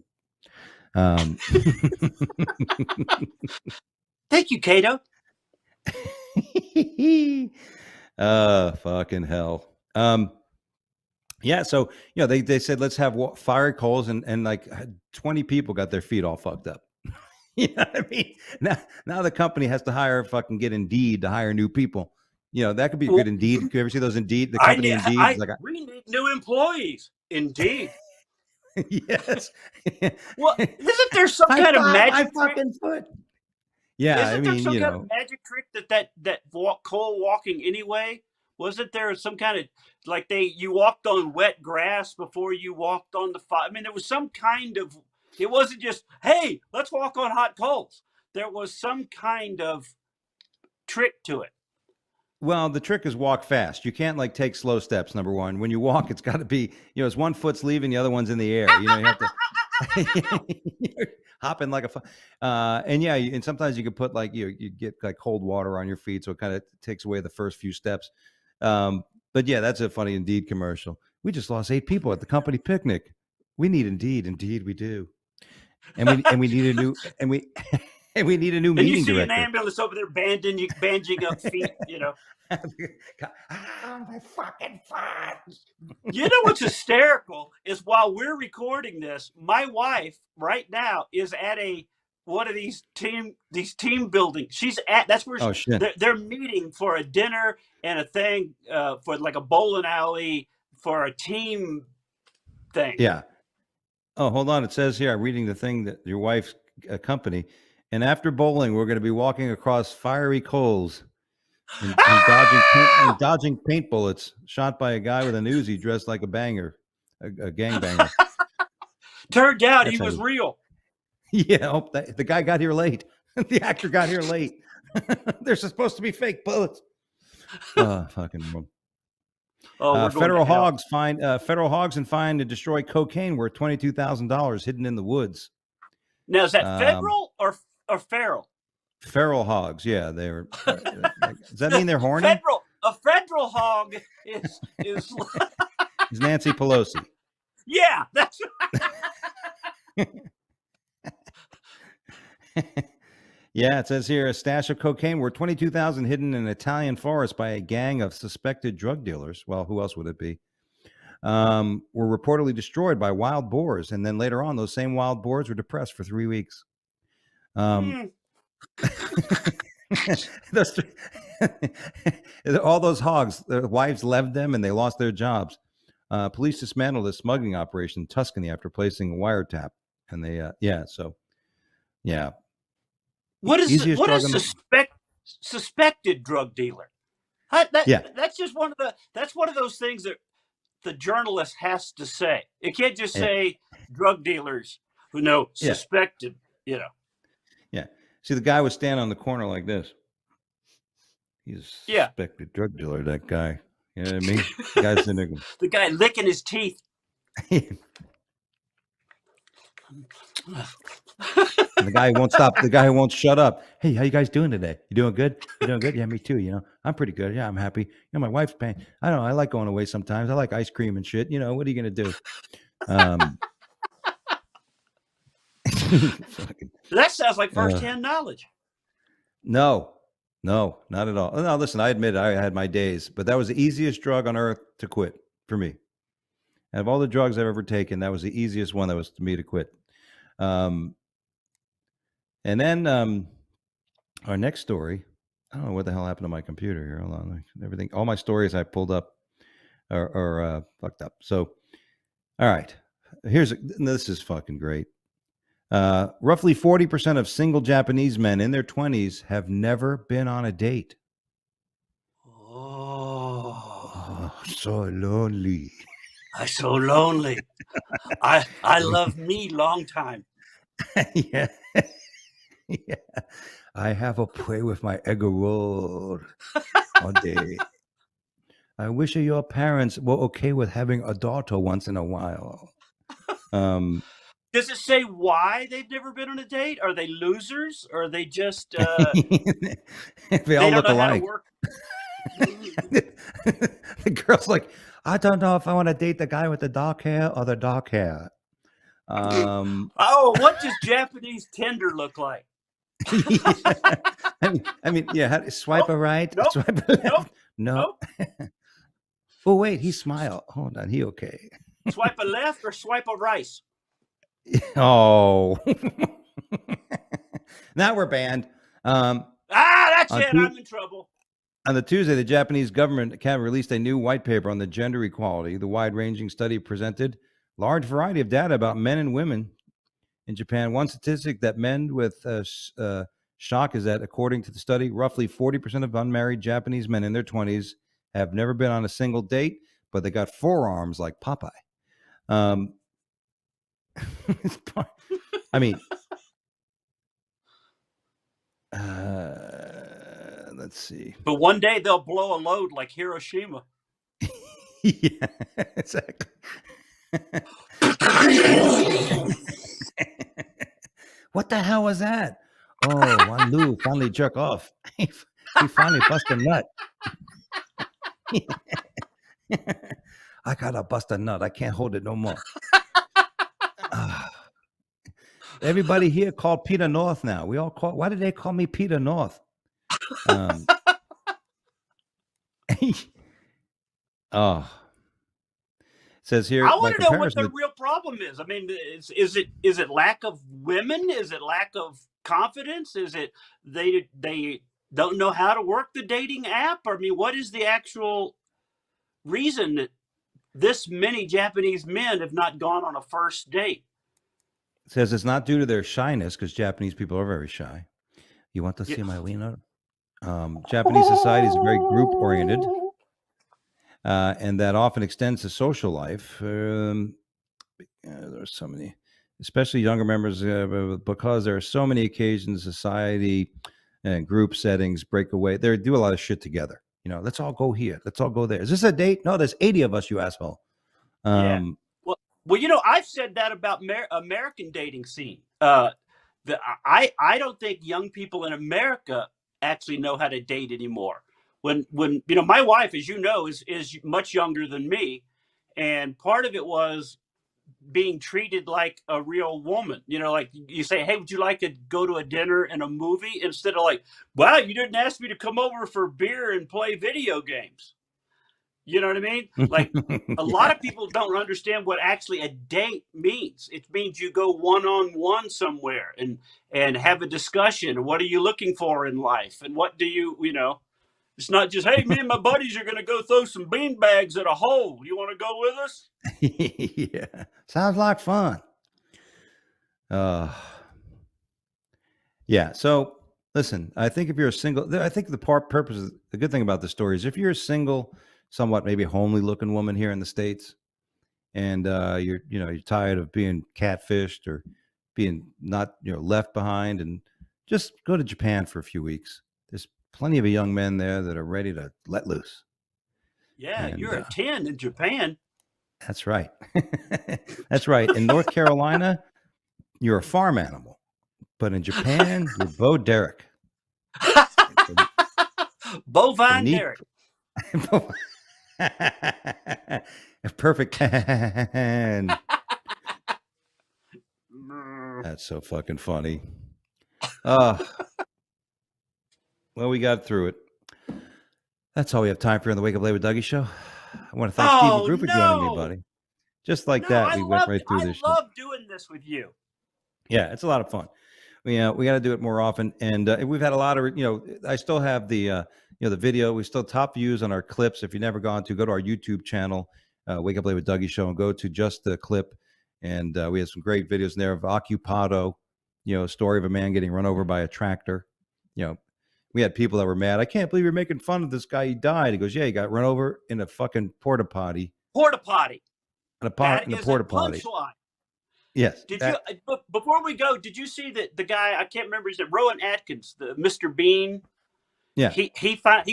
Thank you, Cato. Fucking hell. Yeah, so they said let's have fire coals, and like 20 people got their feet all fucked up. You know what I mean? Now the company has to get Indeed to hire new people. That could be a good Indeed. Could you ever see those Indeed? The company Indeed is like, we need new employees. Indeed. yes. Well, isn't there some I kind of thought my magic trick? fucking foot. Yeah, I Isn't there mean, some kind of magic trick that coal walking anyway? Wasn't there some kind of like you walked on wet grass before you walked on the fire? I mean, there was some kind of. It wasn't just hey, let's walk on hot coals. There was some kind of trick to it. Well, the trick is walk fast. You can't like take slow steps. Number one, when you walk, it's got to be, it's one foot's leaving, the other one's in the air. You have to hop in like and yeah, and sometimes you could put like you get like cold water on your feet, so it kind of takes away the first few steps. But yeah, that's a funny Indeed commercial. We just lost 8 people at the company picnic. We need Indeed we do, and we need a new and we need a new meeting director. And you see an ambulance over there bandaging up feet, my fucking farts. You know what's hysterical is while we're recording this, my wife right now is at one of these team building. That's where they're meeting for a dinner and a thing for like a bowling alley for a team thing. Yeah. Oh, hold on. It says here, I'm reading the thing that your wife's company. And after bowling, we're going to be walking across fiery coals and dodging paint bullets shot by a guy with an Uzi dressed like a banger, a gangbanger. Turned out he was real. Yeah, the guy got here late. The actor got here late. They're supposed to be fake bullets. Fucking world. Federal hogs find and destroy cocaine worth $22,000 hidden in the woods. Now is that federal or feral? Feral hogs, yeah, they're. Does that mean they're horny? A federal hog is is Nancy Pelosi. Yeah, that's. Yeah, it says here a stash of cocaine worth $22,000 hidden in an Italian forest by a gang of suspected drug dealers. Well, who else would it be? Were reportedly destroyed by wild boars, and then later on, those same wild boars were depressed for 3 weeks. All those hogs, their wives left them, and they lost their jobs. Police dismantled a smuggling operation in Tuscany after placing a wiretap, and they, yeah. What is suspected drug dealer? That's just one of those things that the journalist has to say. It can't just say drug dealers who know suspected. Yeah. See, the guy was standing on the corner like this. He's a suspected drug dealer. That guy. You know what I mean? The guy's in there. The guy licking his teeth. The guy won't stop. The guy won't shut up. Hey, how you guys doing today? You doing good? You doing good? Yeah, me too. I'm pretty good. Yeah, I'm happy. My wife's paying. I don't know. I like going away sometimes. I like ice cream and shit. What are you going to do? That sounds like firsthand knowledge. No, not at all. No, listen, I admit I had my days, but that was the easiest drug on earth to quit for me. Out of all the drugs I've ever taken, that was the easiest one that was to me to quit. And then our next story, I don't know what the hell happened to my computer here. Hold on. Everything, all my stories I pulled up are fucked up. So, all right, this is fucking great. Roughly 40% of single Japanese men in their 20s have never been on a date. Oh, so lonely. I'm so lonely. I love me long time. Yeah. Yeah. I have a play with my egg roll all day. I wish your parents were okay with having a daughter once in a while. Does it say why they've never been on a date? Are they losers? Or are they just they all look alike? The girl's like, I don't know if I want to date the guy with the dark hair or the dark hair. What does Japanese Tinder look like? Yeah. I mean, yeah. Swipe Nope, a right, nope, swipe a nope, left. No. nope. Oh wait, he smiled. Hold on, he okay? Swipe a left or swipe a rice. Oh, now we're banned. Um, That's on it. I'm in trouble. On the Tuesday, the Japanese government released a new white paper on the gender equality. The wide-ranging study presented large variety of data about men and women in Japan. One statistic that men with shock is that, according to the study, roughly 40% of unmarried Japanese men in their 20s have never been on a single date, but they got forearms like Popeye. Um, I mean, let's see. But one day they'll blow a load like Hiroshima. Yeah, exactly. What the hell was that? Oh, Juan Lu finally jerk off. He finally bust a nut. I gotta bust a nut. I can't hold it no more. Everybody here called Peter North now. We all call. Why did they call me Peter North? Oh, it says here. I want to know what the real problem is. I mean, is it lack of women? Is it lack of confidence? Is it they don't know how to work the dating app? I mean, what is the actual reason that this many Japanese men have not gone on a first date? It says it's not due to their shyness, because Japanese people are very shy. You want to see my wiener? Japanese society is very group oriented, and that often extends to social life. There's so many, especially younger members, because there are so many occasions, society and group settings break away. They do a lot of shit together. Let's all go here. Let's all go there. Is this a date? No, there's 80 of us, you asshole. Yeah. Well, I've said that about American dating scene. I don't think young people in America actually know how to date anymore. When my wife, as you know, is much younger than me, and part of it was being treated like a real woman. Like you say, hey, would you like to go to a dinner and a movie, instead of like, wow, you didn't ask me to come over for beer and play video games. You know what I mean? Like, a lot of people don't understand what actually a date means. It means you go one-on-one somewhere and have a discussion. What are you looking for in life? And what do it's not just, hey, me and my buddies are going to go throw some bean bags at a hole. You want to go with us? Yeah. Sounds like fun. Yeah. So listen, I think if you're a single, I think the good thing about the story is, if you're a single, somewhat maybe homely looking woman here in the States, and you're tired of being catfished or being not left behind, and just go to Japan for a few weeks. There's plenty of young men there that are ready to let loose. Yeah, and you're a 10 in Japan. That's right. That's right. In North Carolina, you're a farm animal, but in Japan, you're Bo Derek. Bovine Derek. Perfect. That's so fucking funny. Well, we got through it. That's all we have time for on the Wake Up Late with Dougie show. I want to thank Steve McGrew for joining me, buddy. Just like that, we went right through this. I love doing this with you. Yeah, it's a lot of fun. We got to do it more often, and we've had a lot of I still have the the video. We still top views on our clips. If you've never gone to, go to our YouTube channel, Wake Up Late with Dougie show, and go to just the clip. And we have some great videos in there of Occupado, a story of a man getting run over by a tractor. We had people that were mad. I can't believe you're making fun of this guy. He died. He goes, yeah, he got run over in a fucking porta potty. Porta potty. In a porta potty. Yes. Did you? Before we go, did you see that the guy? I can't remember his name. Rowan Atkins, the Mr. Bean. Yeah. He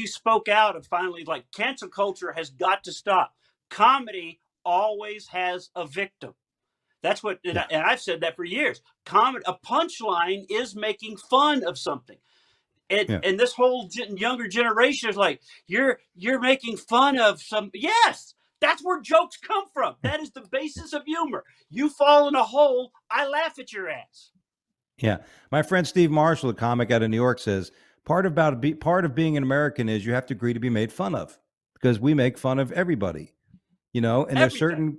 spoke out and finally, like, cancel culture has got to stop. Comedy always has a victim. That's what, and I've said that for years. Comedy, a punchline is making fun of something. And this whole younger generation is like, you're making fun of some. Yes, that's where jokes come from. That is the basis of humor. You fall in a hole, I laugh at your ass. Yeah. My friend Steve Marshall, a comic out of New York, says part of being an American is you have to agree to be made fun of because we make fun of everybody. And Everything.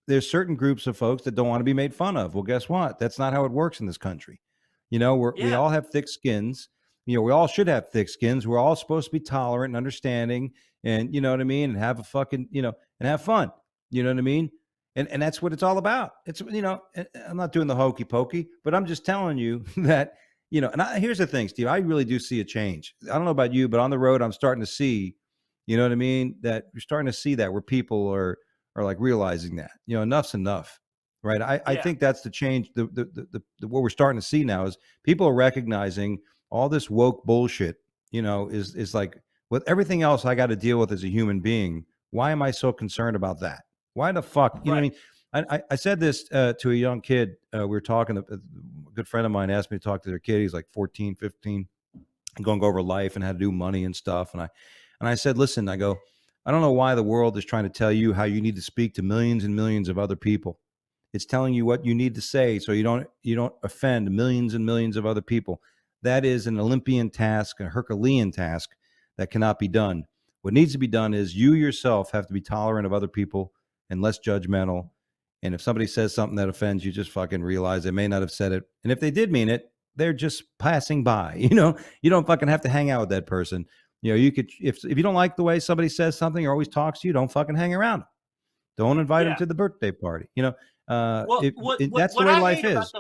there's certain groups of folks that don't want to be made fun of. Well, guess what? That's not how it works in this country. We Yeah. all have thick skins. We all should have thick skins. We're all supposed to be tolerant and understanding, and you know what I mean, and have a fucking and have fun. You know what I mean? And that's what it's all about. I'm not doing the hokey pokey, but I'm just telling you that here's the thing, Steve. I really do see a change. I don't know about you, but on the road, I'm starting to see. You know what I mean? That you're starting to see that where people are like realizing that enough's enough, right? I Yeah. think that's the change. What we're starting to see now is people are recognizing all this woke bullshit. Is like with everything else I got to deal with as a human being. Why am I so concerned about that? Why the fuck? You know Right. what I mean? I said this to a young kid. We were talking. A good friend of mine asked me to talk to their kid. He's like 14, 15, and going over life and how to do money and stuff. And I said, listen, I go, I don't know why the world is trying to tell you how you need to speak to millions and millions of other people. It's telling you what you need to say so you don't offend millions and millions of other people. That is an Olympian task, a Herculean task that cannot be done. What needs to be done is you yourself have to be tolerant of other people and less judgmental. And if somebody says something that offends you, just fucking realize they may not have said it. And if they did mean it, they're just passing by. You don't fucking have to hang out with that person. You could, if you don't like the way somebody says something or always talks to you, don't fucking hang around. Don't invite them Yeah. to the birthday party. Well, That's the way life is.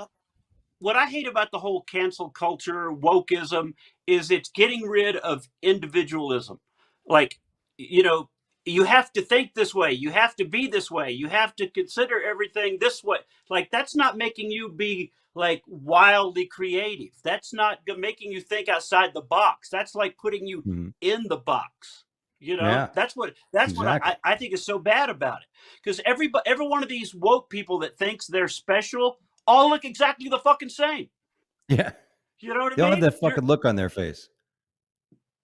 what I hate about the whole cancel culture, wokeism, is it's getting rid of individualism. Like, you know, you have to think this way, you have to be this way, you have to consider everything this way. Like, that's not making you be like wildly creative. That's not making you think outside the box. That's like putting you Mhm. in the box. Yeah, That's what exactly. I think is so bad about it. Because every one of these woke people that thinks they're special all look exactly the fucking same. Yeah. You know what I They all have mean? that fucking look on their face.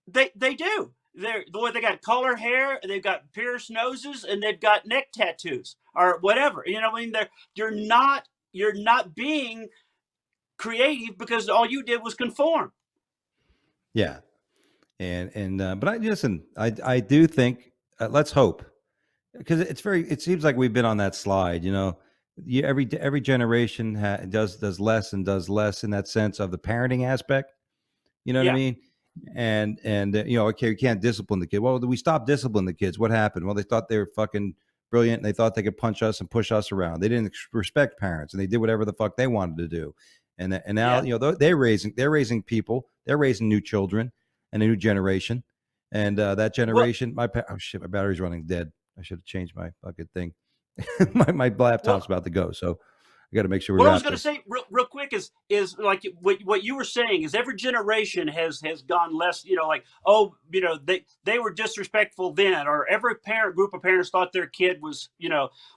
They do. They got color hair, they've got pierced noses, and they've got neck tattoos or whatever. You know what I mean? You're not being creative because all you did was conform. Yeah. But I do think, let's hope, because it seems like we've been on that slide, every generation does less and does less in that sense of the parenting aspect. You know what I Yeah. mean? Okay, you can't discipline the kid. Well, we stopped disciplining the kids. What happened? Well, they thought they were fucking brilliant and they thought they could punch us and push us around. They didn't respect parents and they did whatever the fuck they wanted to do. And now, Yeah. they're raising people, they're raising new children and a new generation. And that Well, generation, oh shit, my battery's running dead. I should have changed my fucking thing. my laptop's well, about to go. So I got to make sure we what I was wrap going to this. say real quick is like what you were saying is every generation has gone less. Like, oh, they were disrespectful then, or every group of parents thought their kid was.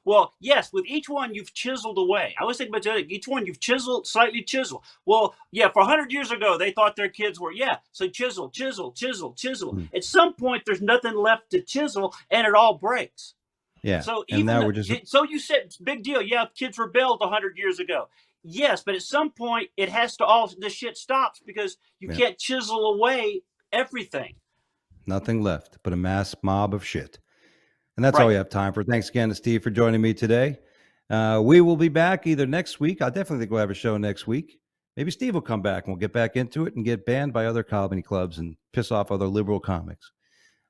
Well, yes, with each one you've chiseled away. I was thinking about each one you've slightly chiseled. Well, yeah, for 100 years ago they thought their kids were, yeah, so chisel, chisel, chisel, chisel. Mm. At some point there's nothing left to chisel, and it all breaks. Yeah. So And now we're just, you said big deal. Yeah, kids rebelled 100 years ago. Yes, but at some point it has to all this shit stops because you yeah, can't chisel away everything. nothing left but a mass mob of shit. And that's all Right. we have time for. Thanks again to Steve for joining me today. We will be back either next week. I definitely think we'll have a show next week. Maybe Steve will come back and we'll get back into it and get banned by other comedy clubs and piss off other liberal comics.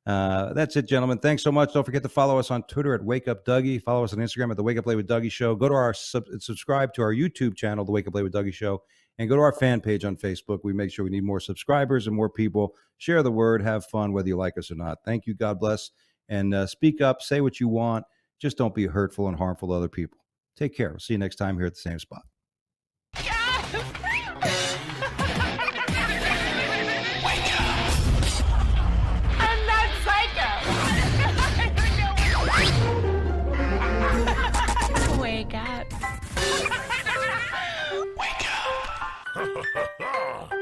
That's it, gentlemen. Thanks so much. Don't forget to follow us on Twitter at Wake Up Dougie. Follow us on Instagram at The Wake Up Late with Dougie Show. Go to our subscribe to our YouTube channel, The Wake Up Late with Dougie Show, and go to our fan page on Facebook. We make sure we need more subscribers and more people. Share the word. Have fun, whether you like us or not. Thank you. God bless. And speak up. Say what you want. Just don't be hurtful and harmful to other people. Take care. We'll see you next time here at the same spot. I'm not psycho. Wake up. Wake up.